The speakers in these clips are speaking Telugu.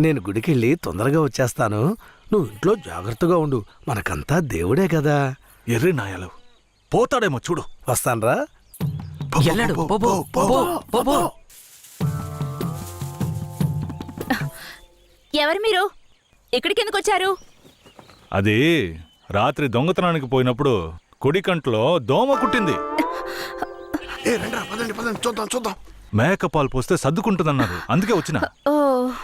నేను గుడికెళ్ళి తొందరగా వచ్చేస్తాను. నువ్వు ఇంట్లో జాగ్రత్తగా ఉండు. మనకంతా దేవుడే కదా. ఎర్రి నాయలు పోతాడేమో చూడు. వస్తాన్రా. ఎల్లాడు. పో, పో, పో, పో, పో. ఎవరు మీరు? ఇక్కడికి ఎందుకు వచ్చారు? అది రాత్రి దొంగతనానికి పోయినప్పుడు కుడి కంట్లో దోమ కుట్టింది. చూద్దాం చూద్దాం. మేకపాలు పోస్తే సర్దుకుంటుందన్నారు, అందుకే వచ్చిన. ఓ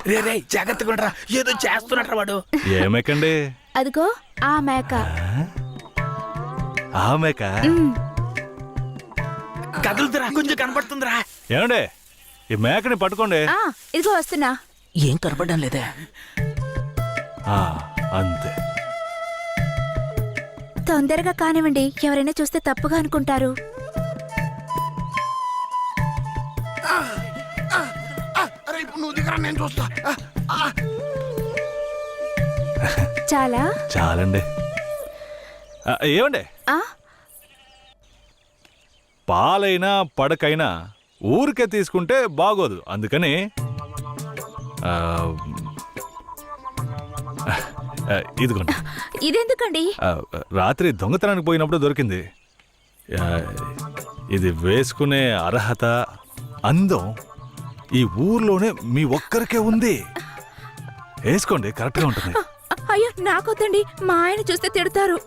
రే జాగ్రత్తగా ఉండరా, ఏదో చేస్తున్నట్రా వాడు. ఏ మేకండి? అదిగో ఆ మేక. ఆ మేక కదులుతురా, కొంచెం కనపడుతుందిరా. ఏమండే ఈ మేకని పట్టుకోండి. ఇదిగో వస్తున్నా. ఏం కనపడడం లేదే. అంతే. తొందరగా కానివ్వండి, ఎవరైనా చూస్తే తప్పుగా అనుకుంటారు. చాలా చాలండి. ఏమండే, పాలైనా పడకైనా ఊరికే తీసుకుంటే బాగోదు. అందుకని ఇదిగోండి. ఇదెందుకండి? రాత్రి దొంగతనానికి పోయినప్పుడు దొరికింది. ఇది వేసుకునే అర్హత, అందం ఈ ఊర్లోనే మీ ఒక్కరికే ఉంది. వేసుకోండి, కరెక్ట్గా ఉంటుంది. అయ్యో నాకొద్దండి, మా ఆయన చూస్తే తిడతారు.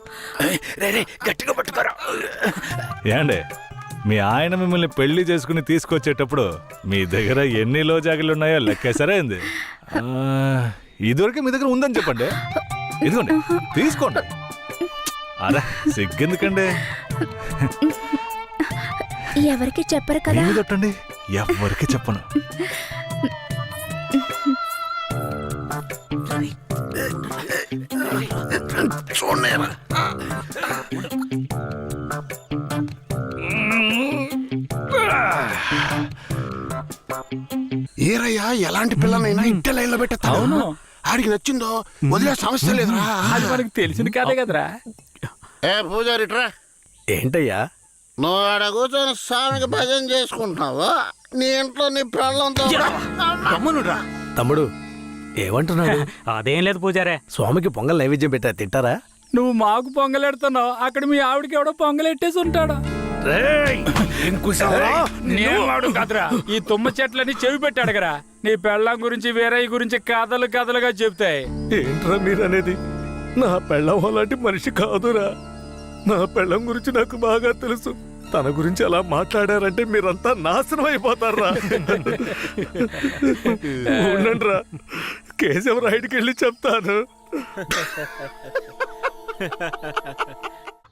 గట్టిగా పట్టుకోరా. ఏండే, మీ ఆయన మిమ్మల్ని పెళ్లి చేసుకుని తీసుకొచ్చేటప్పుడు మీ దగ్గర ఎన్ని లోజాగులు ఉన్నాయో లెక్కేసరే ఏంది? ఇదివరకే మీ దగ్గర ఉందని చెప్పండి. ఇదిగోండి, తీసుకోండి. అరే సిగ్గెందుకండి? ఎవరికి చెప్పరు కదా. ఏమి తట్టండి, ఎవరికి చెప్పను. ఏరయ్యా, ఎలాంటి పిల్లనైనా ఇంటి లైన్లో పెట్టేస్తాను. ఆడికి నచ్చిందో వదిలే సమస్య లేదురా. అది మనకి తెలిసింది కాదే కదరా. ఏ పూజారిట్రా, ఏంటయ్యా? నువ్వు ఆడ కూర్చొని స్వామికి భజన చేసుకుంటున్నావు, నీ ఇంట్లో నీ పిల్లలతో. తమ్ముడు ఏమంటున్నాడు? అదేం లేదు పూజారే. స్వామికి పొంగల్ నైవేద్యం పెట్టా, తింటారా? నువ్వు మాకు పొంగలెడుతున్నావు, అక్కడ మీ ఆవిడకి ఎవడో పొంగలెట్టేసి ఉంటాడు. నేను వాడు కదరా, ఈ తుమ్మ చెట్లని చెవి పెట్టాడు కదా. నీ పెళ్ళం గురించి వేరే గురించి కథలు కథలుగా చెప్తాయి. ఏంట్రా మీరనేది? నా పెళ్ళం అలాంటి మనిషి కాదురా. నా పెళ్ళం గురించి నాకు బాగా తెలుసు. తన గురించి అలా మాట్లాడారంటే మీరంతా నాశనం అయిపోతారా. ఉండండిరా, కేశవరాయుడికి వెళ్ళి చెప్తాను.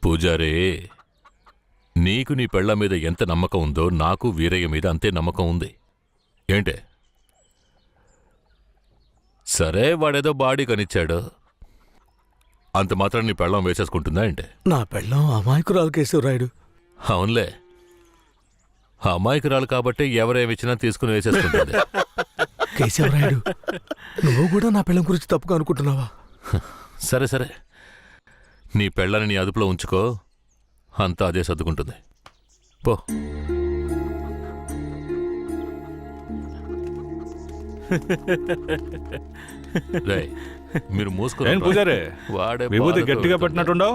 పూజారే, నీకు నీ పెళ్ళ మీద ఎంత నమ్మకం ఉందో నాకు వీరయ్య మీద అంతే నమ్మకం ఉంది. ఏంటే? సరే, వాడేదో బాడీ కనిచ్చాడు, అంత మాత్రం నీ పెళ్ళం వేసేసుకుంటుందా ఏంటే? నా పెళ్ళం అమాయకురాలు కేశవరాయుడు. అవునులే, అమాయకురాలు కాబట్టి ఎవరేమిచ్చినా తీసుకుని వేసేసుకుంటుంది. కేశవరాయుడు, నువ్వు కూడా నా పెళ్ళం గురించి తప్పుగా అనుకుంటున్నావా? సరే సరే, నీ పెళ్ళని నీ అదుపులో ఉంచుకో, అంతా అదే సర్దుకుంటుంది. పో. రేయ్, మీరు మూసుకుని ఏం పూజారే, వాడే విభూతి గట్టిగా పట్టినట్టుండవు.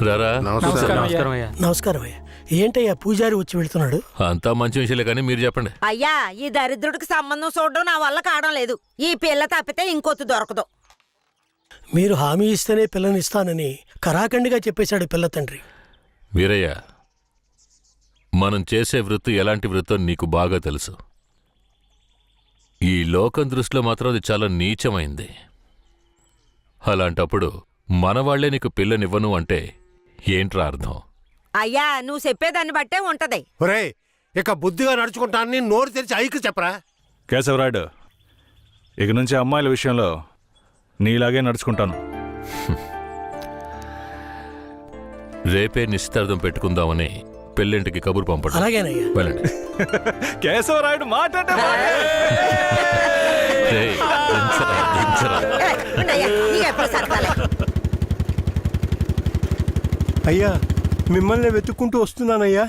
రారా. నమస్కారం అయ్యా. నమస్కారం అయ్యా. ఏంటయ్యా పూజారి వచ్చి వెళ్తున్నాడు? అంతా మంచి విషయాలే, కానీ మీరు చెప్పండి. అయ్యా, ఈ దరిద్రుడికి సంబంధం చూడడం నా వల్ల కావడం లేదు. ఈ పిల్ల తప్పితే ఇంకొత్తు దొరకదు. మీరు హామీ ఇస్తేనే పిల్లని ఇస్తానని కరాఖండిగా చెప్పేశాడు పిల్ల తండ్రి. వీరయ్య, మనం చేసే వృత్తి ఎలాంటి వృత్తో నీకు బాగా తెలుసు. ఈ లోకం దృష్టిలో మాత్రం అది చాలా నీచమైంది. అలాంటప్పుడు మనవాళ్లే నీకు పిల్లనివ్వను అంటే ఏంట్రా అర్థం? అయ్యా, నువ్వు చెప్పేదాన్ని బట్టే ఉంటది. ఒరే, ఇక బుద్ధిగా నడుచుకుంటానని నోరు తెరిచి ఐకి చెప్పరా. కేశవరాయుడు, ఇక నుంచి అమ్మాయిల విషయంలో నీలాగే నడుచుకుంటాను. రేపే నిశ్చితార్థం పెట్టుకుందామని పెళ్ళింటికి కబురు పంపడం. అలాగేనయ్యా. వెళ్ళండి. కేశవరాయుడు మాట్లాడే అయ్యా, మిమ్మల్ని వెతుక్కుంటూ వస్తున్నానయ్యా.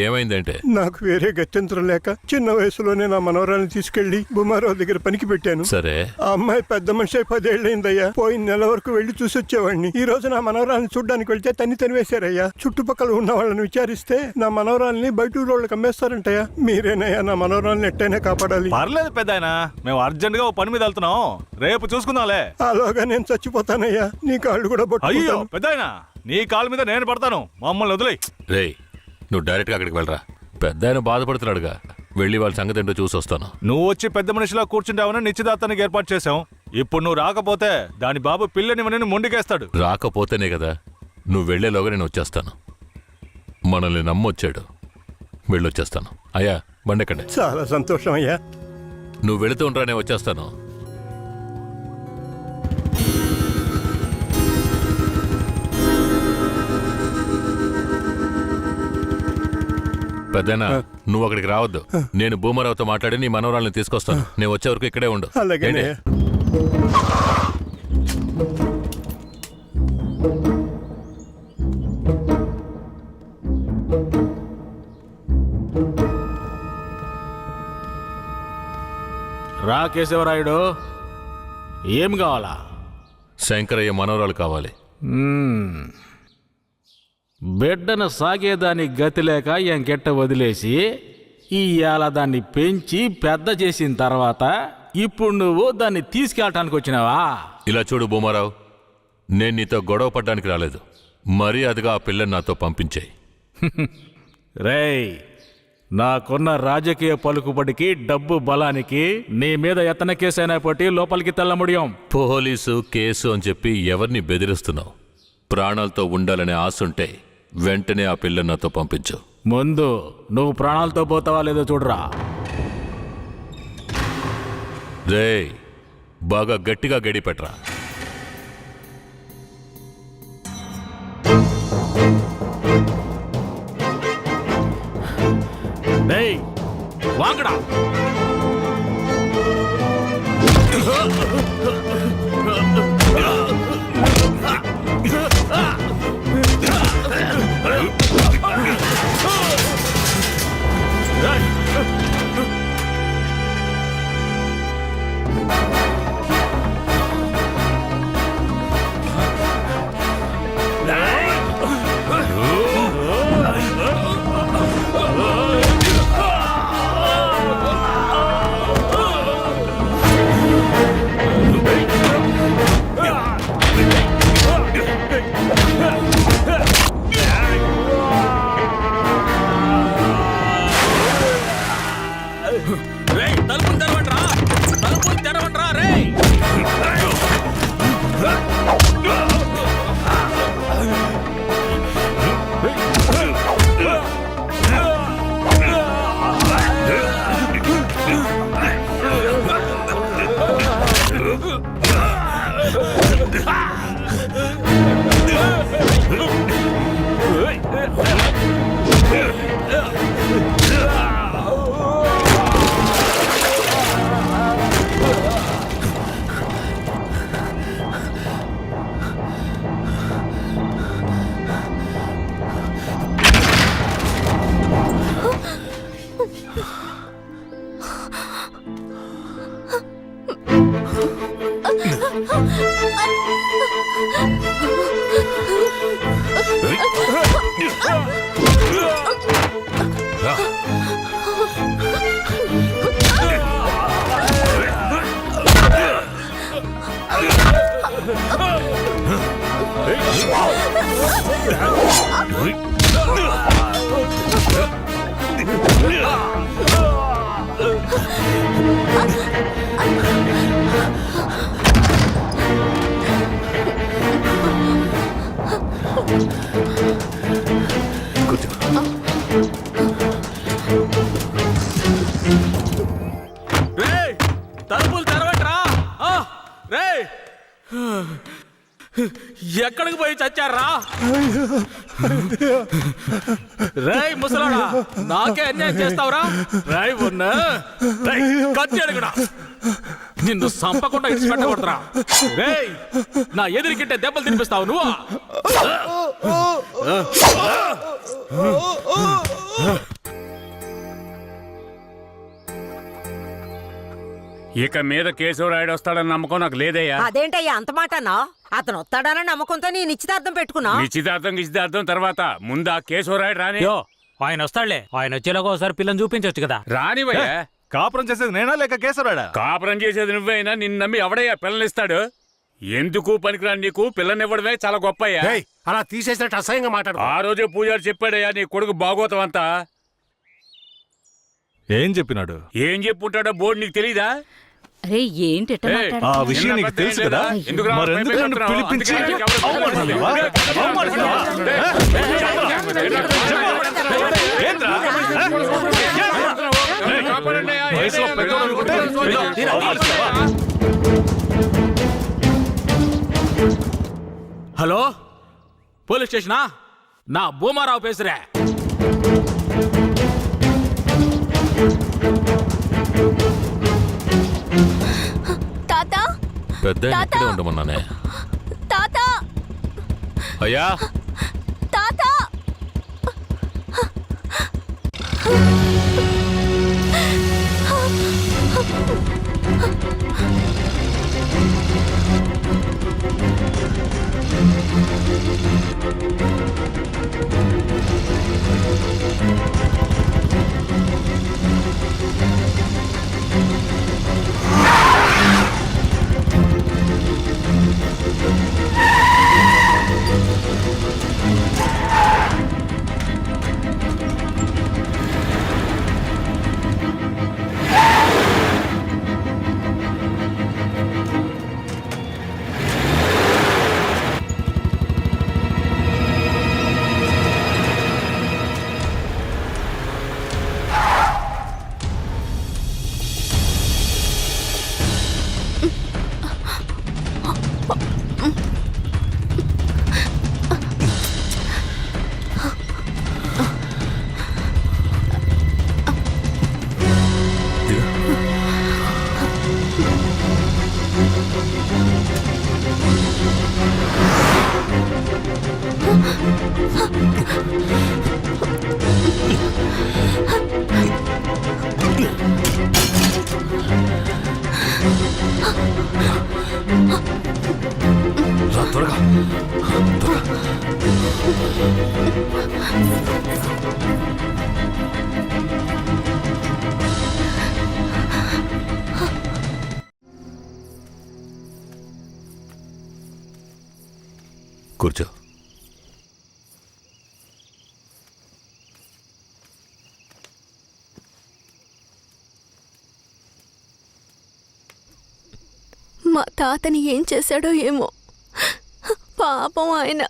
ఏమైందంటే నాకు వేరే గత్యంతరం లేక చిన్న వయసులోనే నా మనవరాలను తీసుకెళ్లి బుమారావు దగ్గర పనికి పెట్టాను. సరే ఆ అమ్మాయి పెద్ద మనిషి 10 ఏళ్ళైందయ్యా. పోయిన నెల వరకు వెళ్లి చూసి వచ్చేవాడిని. ఈ రోజు నా మనవరాలను చూడ్డానికి వెళ్తే తనివేశారయ్యా. చుట్టుపక్కల ఉన్న వాళ్ళని విచారిస్తే నా మనవరాల్ని బయట ఊరోళ్ళకి అమ్మేస్తారంటయ్యా. మీరేనయ్యా నా మనవరాల్ని ఎట్టయినా కాపాడాలి. పర్లేదు పెద్దాయన, మేము అర్జెంట్ గా ఓ పని మీద వెళ్తున్నాం, రేపు చూసుకుందాంలే. అలాగా నేను చచ్చిపోతానయ్యా. నీ కాళ్ళు కూడా అయ్యో పట్టుకుంటాను. పెద్దాయన, నీ కాలు మీద నేను పడతాను, మమ్మల్ని వదిలేయ్. రేయ్ నువ్వు డైరెక్ట్గా అక్కడికి వెళ్ళరా. పెద్ద ఆయన బాధపడుతున్నాడుగా, వెళ్ళి వాళ్ళ సంగతి ఏంటో చూసి వస్తాను. నువ్వు వచ్చి పెద్ద మనిషిలా కూర్చుంటావని నిశ్చితార్థానికి ఏర్పాటు చేశాం. ఇప్పుడు నువ్వు రాకపోతే దాని బాబు పిల్లని మొండికేస్తాడు. రాకపోతేనే కదా, నువ్వు వెళ్లేలోగా నేను వచ్చేస్తాను. మనల్ని నమ్మొచ్చాడు, వెళ్ళొచ్చేస్తాను. అయ్యా బండెక్కండి. చాలా సంతోషం అయ్యా. నువ్వు వెళుతూ ఉంటా, నేను వచ్చేస్తాను. పెద్దనా, నువ్వు అక్కడికి రావద్దు. నేను భూమరావుతో మాట్లాడి నీ మనవరాల్ని తీసుకొస్తాను. నేను వచ్చే వరకు ఇక్కడే ఉండు. అలాగేనే. ఏంటి? రా కేశవరాయుడు, ఏం కావాలా? శంకరయ్య మనవరాలు కావాలి. బిడ్డను సాగేదానికి గతి లేక ఎంకెట్ట వదిలేసి ఇవాళ దాన్ని పెంచి పెద్ద చేసిన తర్వాత ఇప్పుడు నువ్వు దాన్ని తీసుకెళ్ళటానికి వచ్చినావా? ఇలా చూడు భూమారావు, నేను నీతో గొడవ పడ్డానికి రాలేదు. మర్యాదగా ఆ పిల్లని నాతో పంపించేయి. రేయ్, నాకున్న రాజకీయ పలుకుబడికి డబ్బు బలానికి నీ మీద ఎత్తన కేసైనా పట్టి లోపలికి తెల్లముడియం. పోలీసు కేసు అని చెప్పి ఎవరిని బెదిరిస్తున్నావు? ప్రాణాలతో ఉండాలనే ఆశుంటే వెంటనే ఆ పిల్లని నాతో పంపించు. ముందు నువ్వు ప్రాణాలతో పోతావా లేదో చూడరా. రేయ్, బాగా గట్టిగా గడిపెట్రా. డేయ్ వాంగడా, తలుపులు తెరవండ్రా, తలుపులు తెరవండ్రా రేయ్. ఎక్కడికి పోయి చచ్చారా? రేయ్ ముసలాడా, నాకే అన్యాయం చేస్తావురా? రాయ్ ఉన్నా కత్తి అడుగుడా, నిన్ను సంపకుండా ఇచ్చి పెట్టకూడదురా. రేయ్, నా ఎదురుకింటే దెబ్బలు తినిపిస్తావు నువ్వు. ఇక మీద కేశవరాయుడు వస్తాడన్న నమ్మకం నాకు లేదయ్యా. అదేంటయ్యా అంత మాట అన్నా? అతను వస్తాడన్న నమ్మకంతో నీ నిశ్చితార్థం పెట్టుకున్నా. నిశ్చితార్థం తర్వాత ముందు ఆ కేశవరాయుడు రాని. ఆయన వస్తాడులే, ఆయన వచ్చేలాగా ఒకసారి పిల్లని చూపించవచ్చు కదా. రానివయ్యా. కాపురం చేసేది నేనా లేక కేశవరాడా? కాపురం చేసేది నువ్వైనా నిన్ను నమ్మి ఎవడయ్యా పిల్లనిస్తాడు? ఎందుకు పనికిరాని నీకు పిల్లనివ్వడమే చాలా గొప్పయ్యా. అలా తీసేసినట్టు అసహ్యంగా మాట్లాడు. ఆ రోజే పూజారి చెప్పాడయ్యా నీ కొడుకు భాగవతం అంతా. ఏం చెప్పినాడు? ఏం చెప్పుంటాడో బోర్డు నీకు తెలీదా? అరే ఏంటి ఆ విషయం నీకు తెలుసు కదా, మరెందుకు నన్ను పిలిపించి అవమానిస్తున్నావా? ఏంట్రా? వయసులో పెద్దోడు అనుకుంటే అవమానిస్తావా? Hello, police స్టేషనా? నా భూమారావు పేసురే. తాత పెద్ద ఇక్కడే ఉండమన్నానే. తాత అయ్యా తాత త్వరగా కూర్చో. మా తాతని ఏం చేశాడో ఏమో, పాపం ఆయన.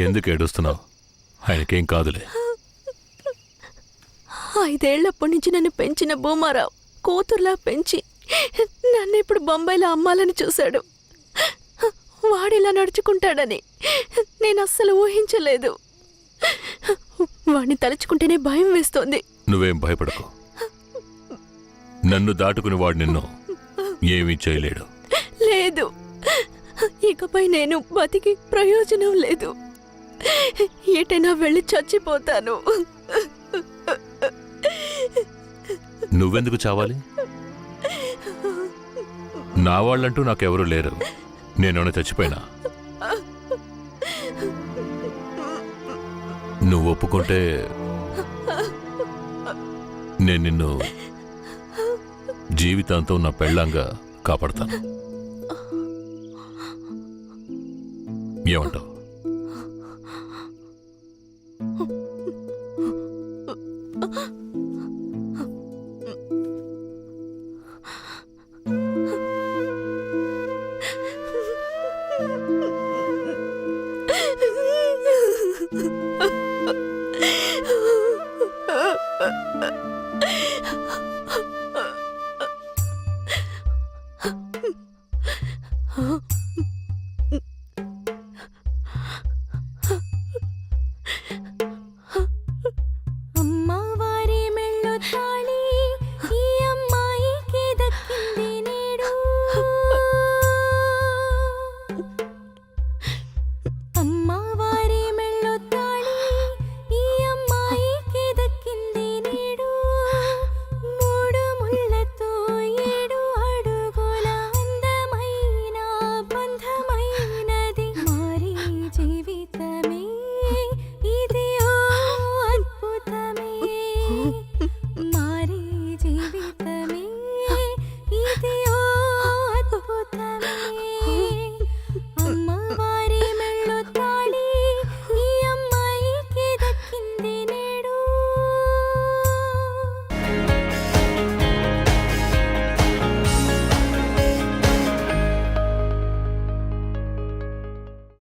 ఎందుకు ఏడుస్తున్నావు? ఆయనకేం కాదులే. 5 ఏళ్లప్పటి నుంచి నన్ను పెంచిన భూమారావు కూతుర్లా పెంచి నన్ను ఇప్పుడు బొంబాయిలో అమ్మాలని చూశాడు. వాడిలా నడుచుకుంటాడని నేను అస్సలు ఊహించలేదు. వాడిని తలుచుకుంటేనే భయం వేస్తోంది. నువ్వేం భయపడకు. నన్ను దాటుకుని వాడు నిన్ను ఏమీ చేయలేడు. లేదు, ఇకపై నేను బతికి ప్రయోజనం లేదు. ఎటైనా వెళ్ళి చచ్చిపోతాను. నువ్వెందుకు చావాలి? నా వాళ్ళంటూ నాకెవరూ లేరు. నేనేమైనా చచ్చిపోయినా? నువ్వు ఒప్పుకుంటే నేను నిన్ను జీవితాంతం నా పెళ్ళాంగా కాపాడతాను. ఏమంటావు?